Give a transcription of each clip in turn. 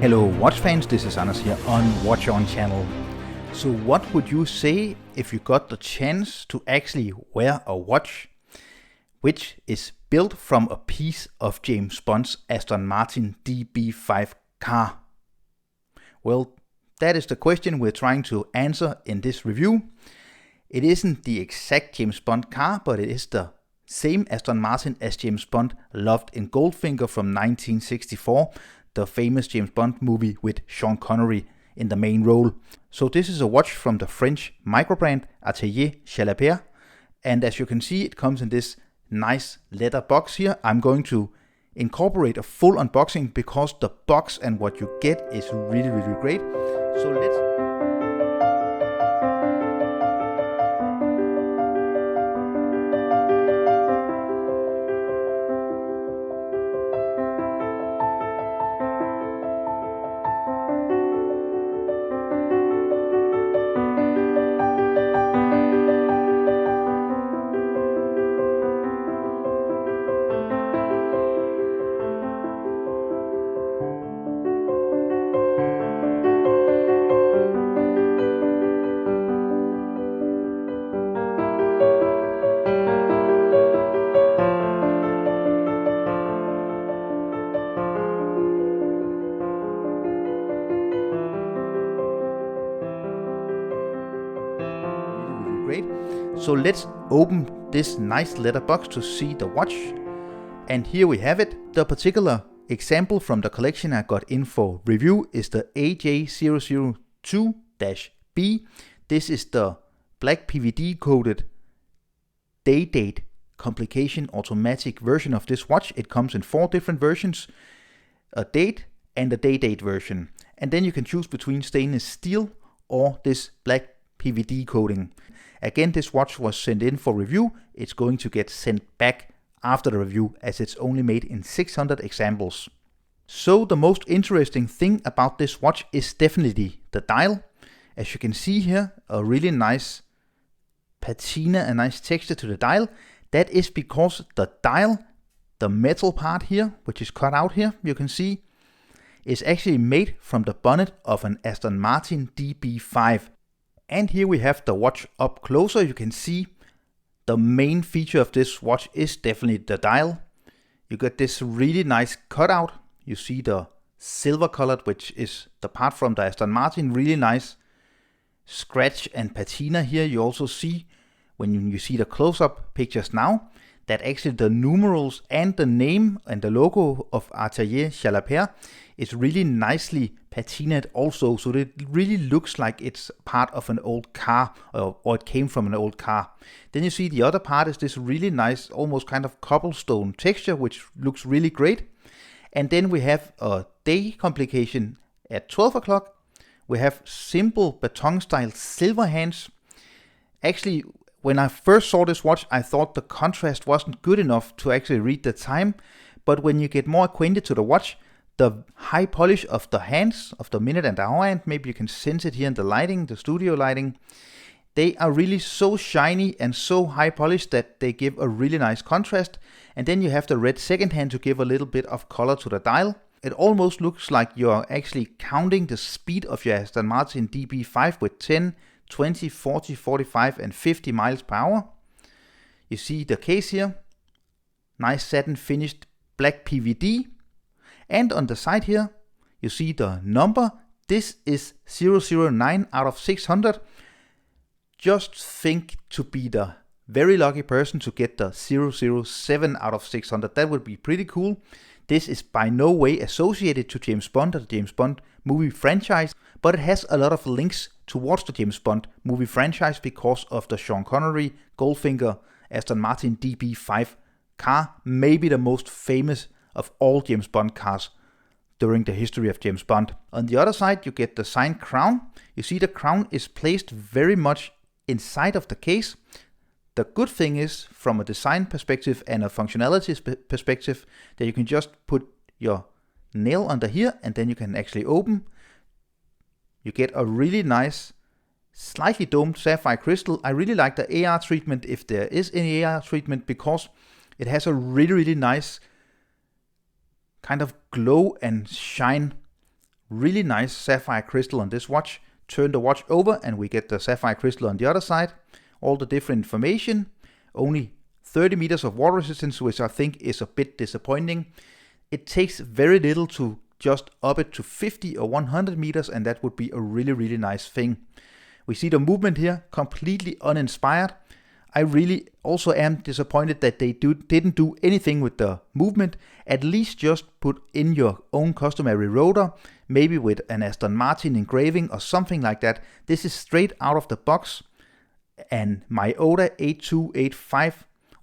Hello watch fans, this is Anders here on Watch On channel. So what would you say if you got the chance to actually wear a watch which is built from a piece of James Bond's Aston Martin DB5 car? Well, that is the question we're trying to answer in this review. It isn't the exact James Bond car, but it is the same Aston Martin as James Bond loved in Goldfinger from 1964, the famous James Bond movie with Sean Connery in the main role. So this is a watch from the French microbrand Atelier Jalaper, and as you can see, it comes in this nice leather box here. I'm going to incorporate a full unboxing because the box and what you get is really great. So let's great. So let's open this nice leather box to see the watch. And here we have it. The particular example from the collection I got in for review is the AJ002-B. This is the black PVD coated day date complication automatic version of this watch. It comes in 4 different versions, a date and a day date version. And then you can choose between stainless steel or this black PVD coating. Again, this watch was sent in for review. It's going to get sent back after the review as it's only made in 600 examples. So the most interesting thing about this watch is definitely the dial. As you can see here, a really nice patina, a nice texture to the dial. That is because the dial, the metal part here, which is cut out here, you can see, is actually made from the bonnet of an Aston Martin DB5. And here we have the watch up closer. You can see the main feature of this watch is definitely the dial. You get this really nice cutout. You see the silver colored, which is the part from the Aston Martin, really nice scratch and patina here. You also see, when you see the close-up pictures now, that actually the numerals and the name and the logo of Atelier Jalaper is really nicely patinaed also, so it really looks like it's part of an old car or it came from an old car. Then you see the other part is this really nice, almost kind of cobblestone texture, which looks really great. And then we have a day complication at 12 o'clock. We have simple baton style silver hands. Actually, when I first saw this watch, I thought the contrast wasn't good enough to actually read the time. But when you get more acquainted to the watch, the high polish of the hands, of the minute and hour hand, maybe you can sense it here in the lighting, the studio lighting, they are really so shiny and so high polished that they give a really nice contrast. And then you have the red second hand to give a little bit of color to the dial. It almost looks like you're actually counting the speed of your Aston Martin DB5 with 10, 20, 40, 45 and 50 miles per hour. You see the case here, nice satin finished black PVD. And on the side here, you see the number. This is 009 out of 600. Just think to be the very lucky person to get the 007 out of 600. That would be pretty cool. This is by no way associated to James Bond or the James Bond movie franchise, but it has a lot of links towards the James Bond movie franchise because of the Sean Connery Goldfinger Aston Martin DB5 car, maybe the most famous of all James Bond cars during the history of James Bond. On the other side, you get the signed crown. You see the crown is placed very much inside of the case. The good thing is, from a design perspective and a functionality perspective, that you can just put your nail under here and then you can actually open. You get a really nice, slightly domed sapphire crystal. I really like the AR treatment, if there is any AR treatment, because it has a really nice kind of glow and shine really nice sapphire crystal on this watch. Turn the watch over and we get the sapphire crystal on the other side. All the different information. Only 30 meters of water resistance, which I think is a bit disappointing. It takes very little to just up it to 50 or 100 meters, and that would be a really, really nice thing. We see the movement here, completely uninspired. I really also am disappointed that they didn't do anything with the movement. At least just put in your own customary rotor, maybe with an Aston Martin engraving or something like that. This is straight out of the box. And my AJ002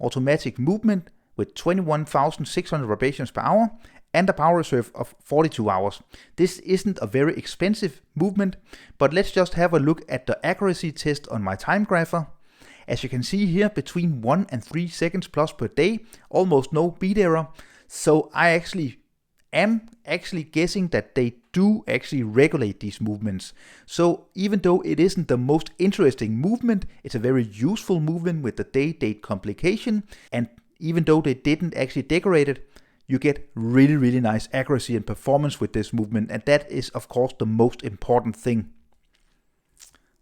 automatic movement with 21,600 vibrations per hour and a power reserve of 42 hours. This isn't a very expensive movement, but let's just have a look at the accuracy test on my time grapher. As you can see here, between 1 and 3 seconds plus per day, almost no beat error. So I am guessing that they do actually regulate these movements. So even though it isn't the most interesting movement, it's a very useful movement with the day-date complication. And even though they didn't actually decorate it, you get really, really nice accuracy and performance with this movement. And that is, of course, the most important thing.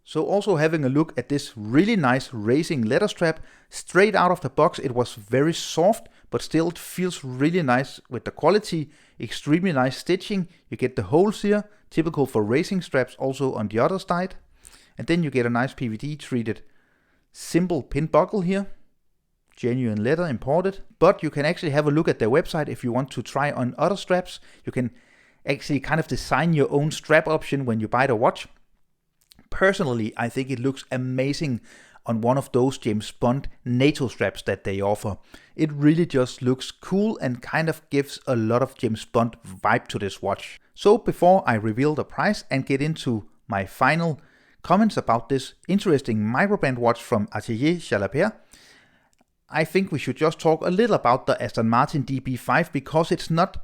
So also having a look at this really nice racing leather strap. Straight out of the box, it was very soft, but still it feels really nice with the quality. Extremely nice stitching. You get the holes here, typical for racing straps, also on the other side. And then you get a nice PVD treated simple pin buckle here. Genuine leather, imported. But you can actually have a look at their website if you want to try on other straps. You can actually kind of design your own strap option when you buy the watch. Personally, I think it looks amazing on one of those James Bond NATO straps that they offer. It really just looks cool and kind of gives a lot of James Bond vibe to this watch. So before I reveal the price and get into my final comments about this interesting microband watch from Atelier Jalaper, I think we should just talk a little about the Aston Martin DB5, because it's not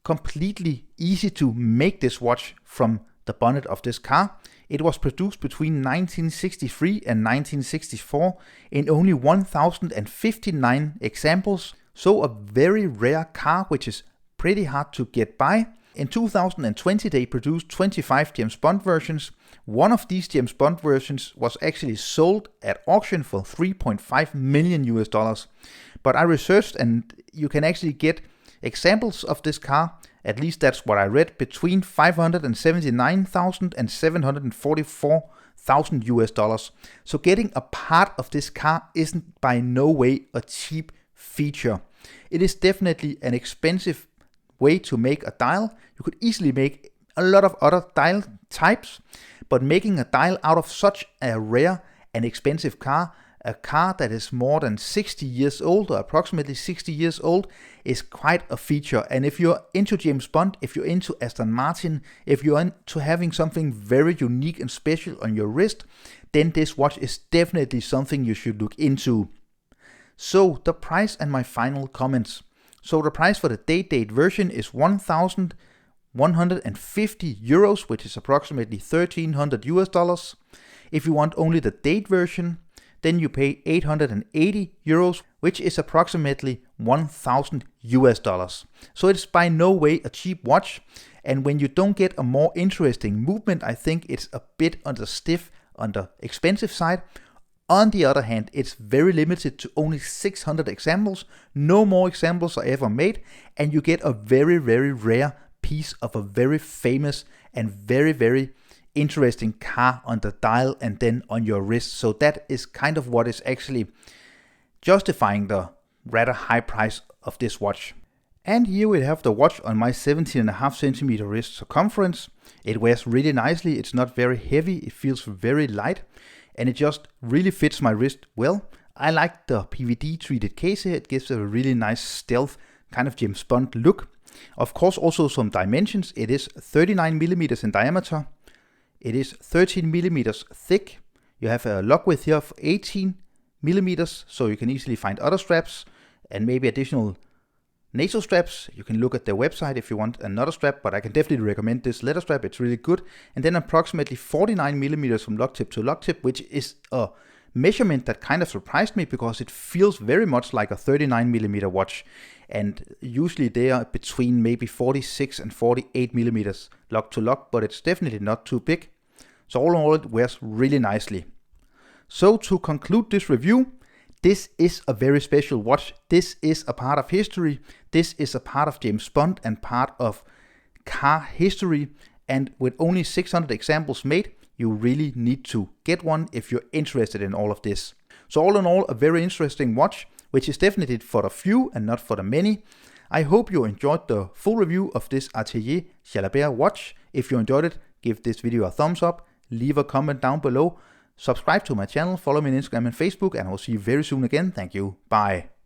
completely easy to make this watch from the bonnet of this car. It was produced between 1963 and 1964 in only 1,059 examples, so a very rare car which is pretty hard to get by. In 2020 they produced 25 James Bond versions. One of these James Bond versions was actually sold at auction for $3.5 million. But I researched and you can actually get examples of this car, at least that's what I read, between $579,000 and $744,000. So getting a part of this car isn't by no way a cheap feature. It is definitely an expensive way to make a dial. You could easily make a lot of other dial types, but making a dial out of such a rare and expensive car, a car that is more than 60 years old or approximately 60 years old, is quite a feature. And if you're into James Bond, if you're into Aston Martin, if you're into having something very unique and special on your wrist, then this watch is definitely something you should look into. So the price and my final comments. So the price for the day-date version is 1,150 euros, which is approximately $1,300. If you want only the date version, then you pay 880 euros, which is approximately $1,000. So it's by no way a cheap watch. And when you don't get a more interesting movement, I think it's a bit on the stiff, on the expensive side. On the other hand, it's very limited to only 600 examples. No more examples are ever made. And you get a very, very rare piece of a very famous and very, very interesting car on the dial and then on your wrist. So that is kind of what is actually justifying the rather high price of this watch. And here we have the watch on my 17.5 centimeter wrist circumference. It wears really nicely. It's not very heavy. It feels very light and it just really fits my wrist well. I like the PVD treated case here. It gives a really nice stealth kind of James Bond look. Of course, also some dimensions. It is 39 millimeters in diameter. It is 13 millimeters thick. You have a lock width here of 18 millimeters, so you can easily find other straps and maybe additional NATO straps. You can look at their website if you want another strap, but I can definitely recommend this leather strap. It's really good. And then approximately 49 millimeters from lock tip to lock tip, which is a measurement that kind of surprised me because it feels very much like a 39mm watch, and usually they are between maybe 46 and 48 millimeters lock to lock, but it's definitely not too big. So all in all, it wears really nicely. So to conclude this review, this is a very special watch. This is a part of history. This is a part of James Bond and part of car history. And with only 600 examples made, you really need to get one if you're interested in all of this. So all in all, a very interesting watch, which is definitely for the few and not for the many. I hope you enjoyed the full review of this Atelier Jalaper watch. If you enjoyed it, give this video a thumbs up, leave a comment down below, subscribe to my channel, follow me on Instagram and Facebook, and I'll see you very soon again. Thank you. Bye.